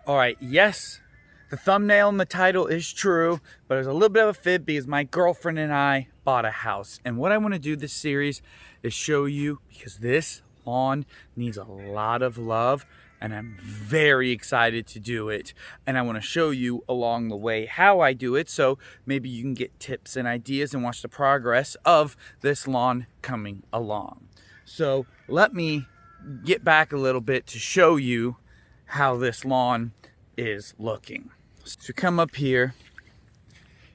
All right, yes, the thumbnail and the title is true, but it's a little bit of a fib because my girlfriend and I bought a house. And what I want to do this series is show you, because this lawn needs a lot of love and I'm very excited to do it. And I want to show you along the way how I do it, so maybe you can get tips and ideas and watch the progress of this lawn coming along. So let me get back a little bit to show you how this lawn is looking. So come up here.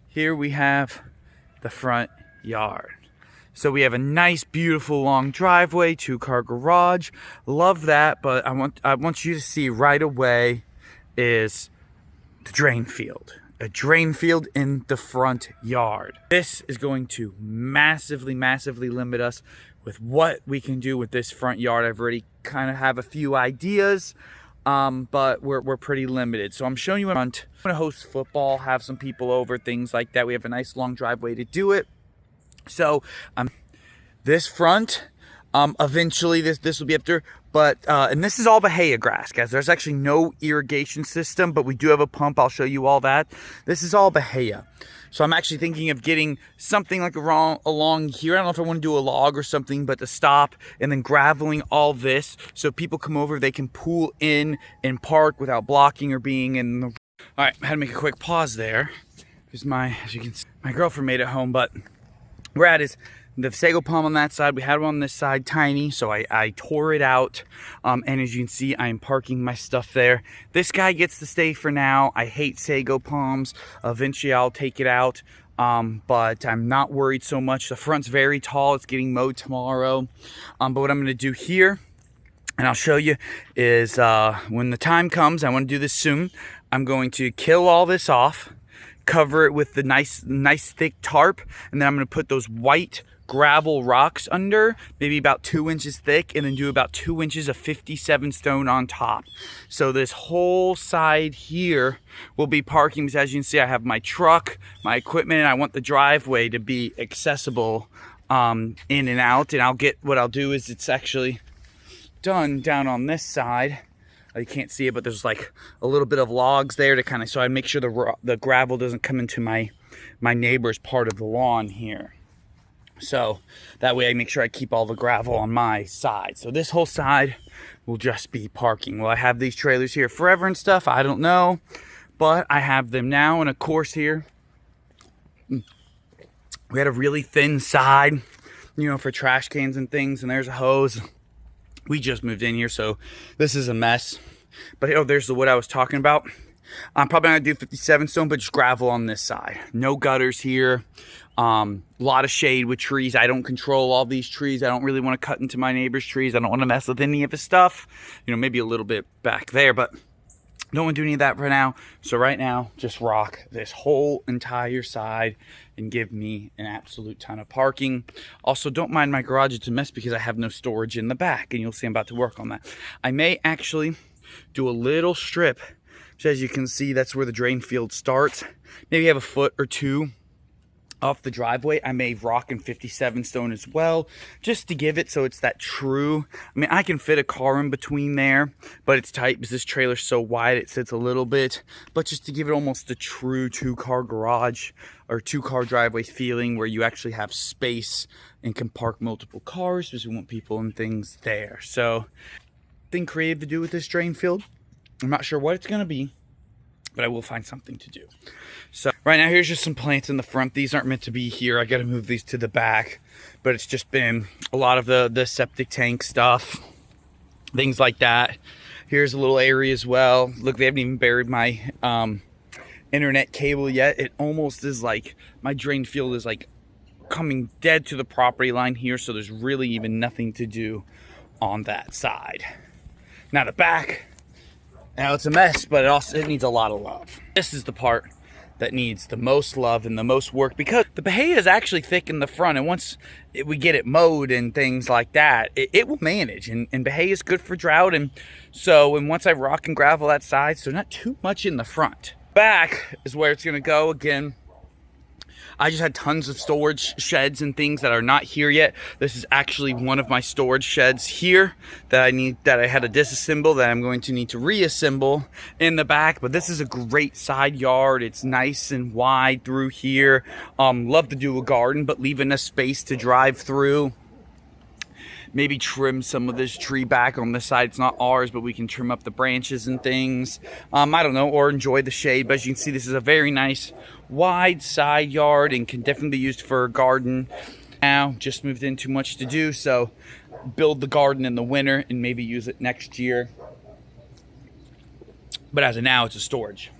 Here we have the front yard. So we have a nice, beautiful, long driveway, 2-car garage. Love that, but I want you to see right away is the drain field. A drain field in the front yard. This is going to massively limit us with what we can do with this front yard. I've already kind of have a few ideas, but we're pretty limited. So I'm showing you in front. I'm gonna host football, have some people over, things like that. We have a nice long driveway to do it. So this front, eventually this will be up there, but and this is all Bahia grass, guys. There's actually no irrigation system, but we do have a pump. I'll show you all that. This is all Bahia. So I'm actually thinking of getting something like along here. I don't know if I want to do a log or something, but to stop and then graveling all this so people come over, they can pool in and park without blocking or being in the... All right, I had to make a quick pause there because as you can see, my girlfriend made it home, but we're at is the sago palm on that side. We had one on this side, tiny, so I tore it out. And as you can see, I'm parking my stuff there. This guy gets to stay for now. I hate sago palms. Eventually, I'll take it out, but I'm not worried so much. The front's very tall. It's getting mowed tomorrow. But what I'm going to do here, and I'll show you, is when the time comes, I want to do this soon, I'm going to kill all this off, cover it with the nice thick tarp, and then I'm going to put those white gravel rocks under, maybe about 2 inches thick, and then do about 2 inches of 57 stone on top. So this whole side here will be parking, because as you can see, I have my truck, my equipment, and I want the driveway to be accessible in and out. And what I'll do is, it's actually done down on this side. You can't see it, but there's like a little bit of logs there to kind of, so I make sure the gravel doesn't come into my neighbor's part of the lawn here. So that way I make sure I keep all the gravel on my side. So this whole side will just be parking. Will I have these trailers here forever and stuff? I don't know, but I have them now. And of course here, we had a really thin side, for trash cans and things, and there's a hose. We just moved in here, so this is a mess. But there's the wood I was talking about. I'm probably gonna do 57 stone, but just gravel on this side. No gutters here. A lot of shade with trees. I don't control all these trees. I don't really want to cut into my neighbor's trees. I don't want to mess with any of his stuff. Maybe a little bit back there, but don't want to do any of that for now. So right now, just rock this whole entire side and give me an absolute ton of parking. Also, don't mind my garage. It's a mess because I have no storage in the back, and you'll see I'm about to work on that. I may actually do a little strip. So as you can see, that's where the drain field starts. Maybe have a foot or two off the driveway. I may rock in 57 stone as well, just to give it so it's that true. I can fit a car in between there, but it's tight because this trailer's so wide it sits a little bit. But just to give it almost a true 2-car garage or 2-car driveway feeling, where you actually have space and can park multiple cars, because we want people and things there. So, thing creative to do with this drain field. I'm not sure what it's going to be, but I will find something to do. So right now, here's just some plants in the front. These aren't meant to be here. I got to move these to the back, but it's just been a lot of the septic tank stuff, things like that. Here's a little area as well. Look, they haven't even buried my internet cable yet. It almost is like my drain field is like coming dead to the property line here, so there's really even nothing to do on that side. Now the back, now it's a mess, but it needs a lot of love. This is the part that needs the most love and the most work, because the Bahia is actually thick in the front, and once we get it mowed and things like that, it will manage, and Bahia is good for drought. And once I rock and gravel that side, so not too much in the front. Back is where it's gonna go. Again, I just had tons of storage sheds and things that are not here yet. This is actually one of my storage sheds here that I had to disassemble, that I'm going to need to reassemble in the back. But this is a great side yard. It's nice and wide through here. Love to do a garden, but leaving a space to drive through. Maybe trim some of this tree back on this side. It's not ours, but we can trim up the branches and things. I don't know, or enjoy the shade. But as you can see, this is a very nice wide side yard and can definitely be used for a garden. Now, just moved in, too much to do, so build the garden in the winter and maybe use it next year. But as of now, it's a storage.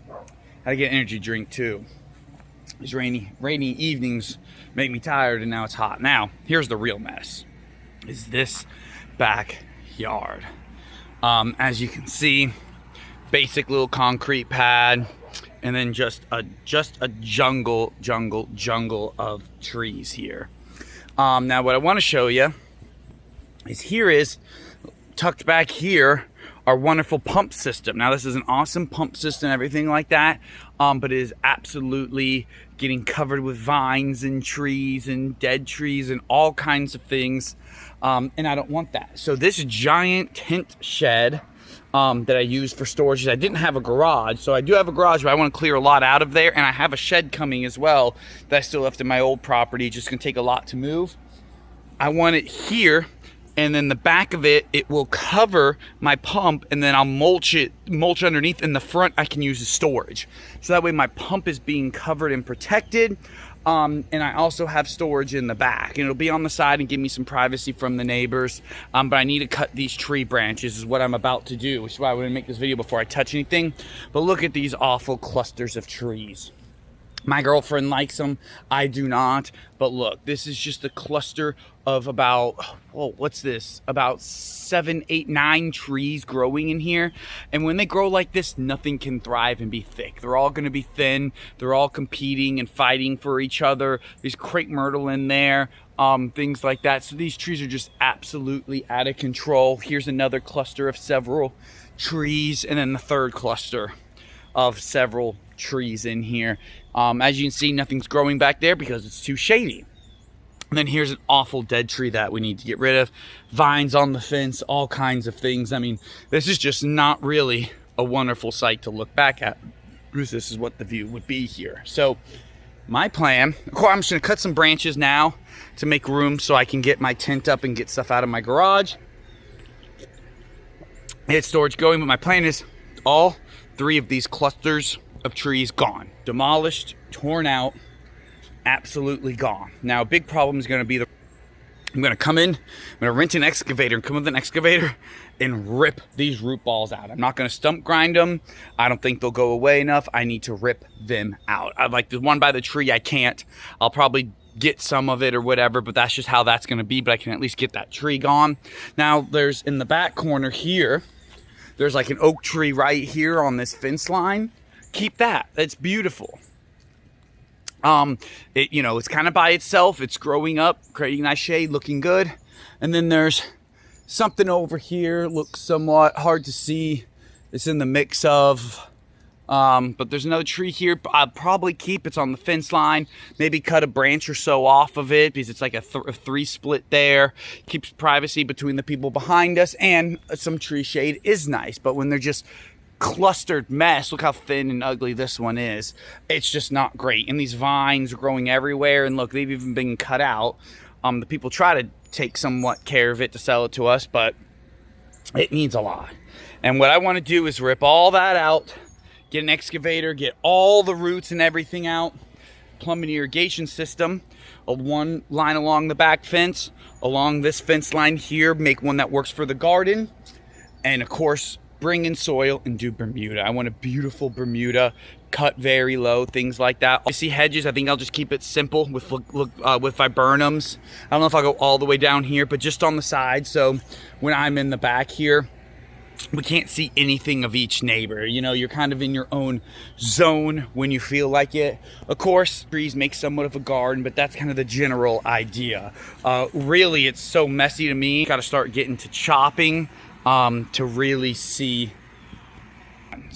Gotta get an energy drink too. These rainy evenings make me tired, and now it's hot. Now, here's the real mess. Is this backyard. As you can see, basic little concrete pad, and then just a jungle of trees here. Now what I want to show you is tucked back here, our wonderful pump system. Now this is an awesome pump system, everything like that, but it is absolutely getting covered with vines and trees and dead trees and all kinds of things, and I don't want that. So this giant tent shed that I use for storage, I didn't have a garage, so I do have a garage, but I want to clear a lot out of there, and I have a shed coming as well that I still left in my old property. Just gonna take a lot to move. I want it here, and then the back of it will cover my pump, and then I'll mulch underneath. In the front, I can use as storage. So that way my pump is being covered and protected. And I also have storage in the back. And it'll be on the side and give me some privacy from the neighbors. But I need to cut these tree branches is what I'm about to do, which is why I want to make this video before I touch anything. But look at these awful clusters of trees. My girlfriend likes them, I do not. But look, this is just a cluster of about, what's this? About 7, 8, 9 trees growing in here. And when they grow like this, nothing can thrive and be thick. They're all gonna be thin. They're all competing and fighting for each other. There's crepe myrtle in there, things like that. So these trees are just absolutely out of control. Here's another cluster of several trees, and then the third cluster of several trees in here. As you can see, nothing's growing back there because it's too shady. And then here's an awful dead tree that we need to get rid of. Vines on the fence, all kinds of things. I mean, this is just not really a wonderful sight to look back at, because this is what the view would be here. So my plan, of course, I'm just gonna cut some branches now to make room so I can get my tent up and get stuff out of my garage. Get storage going, but my plan is all 3 of these clusters of trees gone, demolished, torn out, absolutely gone. Now a big problem is going to be I'm going to come in, I'm going to rent an excavator and come with an excavator and rip these root balls out. I'm not going to stump grind them. I don't think they'll go away enough. I need to rip them out. I like the one by the tree, I can't. I'll probably get some of it or whatever, but that's just how that's going to be. But I can at least get that tree gone. Now there's in the back corner here, there's like an oak tree right here on this fence line. Keep that. It's beautiful. It's kind of by itself. It's growing up, creating nice shade, looking good. And then there's something over here, looks somewhat hard to see. It's in the mix of, but there's another tree here I'll probably keep. It's on the fence line. Maybe cut a branch or so off of it because it's like a 3 split there. Keeps privacy between the people behind us, and some tree shade is nice. But when they're just clustered mess, look how thin and ugly this one is. It's just not great. And these vines are growing everywhere, and look, they've even been cut out. The people try to take somewhat care of it to sell it to us, but it needs a lot. And what I want to do is rip all that out, get an excavator, get all the roots and everything out, plumb an irrigation system, one line along the back fence, along this fence line here, make one that works for the garden, and of course bring in soil and do Bermuda. I want a beautiful Bermuda, cut very low, things like that. You see hedges, I think I'll just keep it simple with viburnums. I don't know if I'll go all the way down here, but just on the side, so when I'm in the back here, we can't see anything of each neighbor. You know, you're kind of in your own zone when you feel like it. Of course, trees make somewhat of a garden, but that's kind of the general idea. Really, it's so messy to me. Got to start getting to chopping to really see.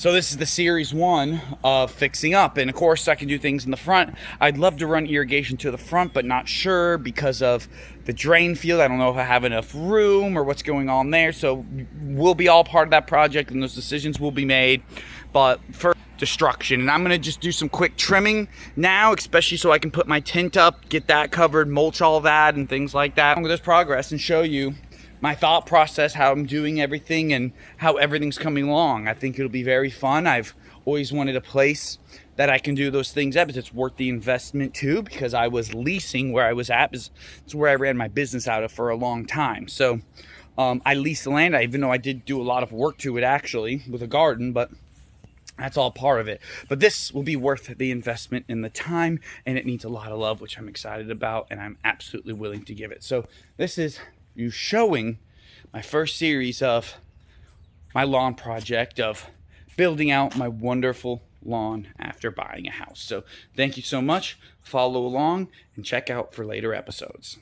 So this is the series 1 of fixing up, and of course I can do things in the front. I'd love to run irrigation to the front, but not sure because of the drain field. I don't know if I have enough room or what's going on there, so we'll be all part of that project and those decisions will be made. But for destruction, and I'm gonna just do some quick trimming now, especially so I can put my tint up, get that covered, mulch all that and things like that. I'm gonna just progress and show you my thought process, how I'm doing everything and how everything's coming along. I think it'll be very fun. I've always wanted a place that I can do those things at, but it's worth the investment too, because I was leasing where I was at. It's where I ran my business out of for a long time. So I leased the land, even though I did do a lot of work to it actually with a garden, but that's all part of it. But this will be worth the investment in the time, and it needs a lot of love, which I'm excited about, and I'm absolutely willing to give it. So this is you showing my first series of my lawn project of building out my wonderful lawn after buying a house. So thank you so much. Follow along and check out for later episodes.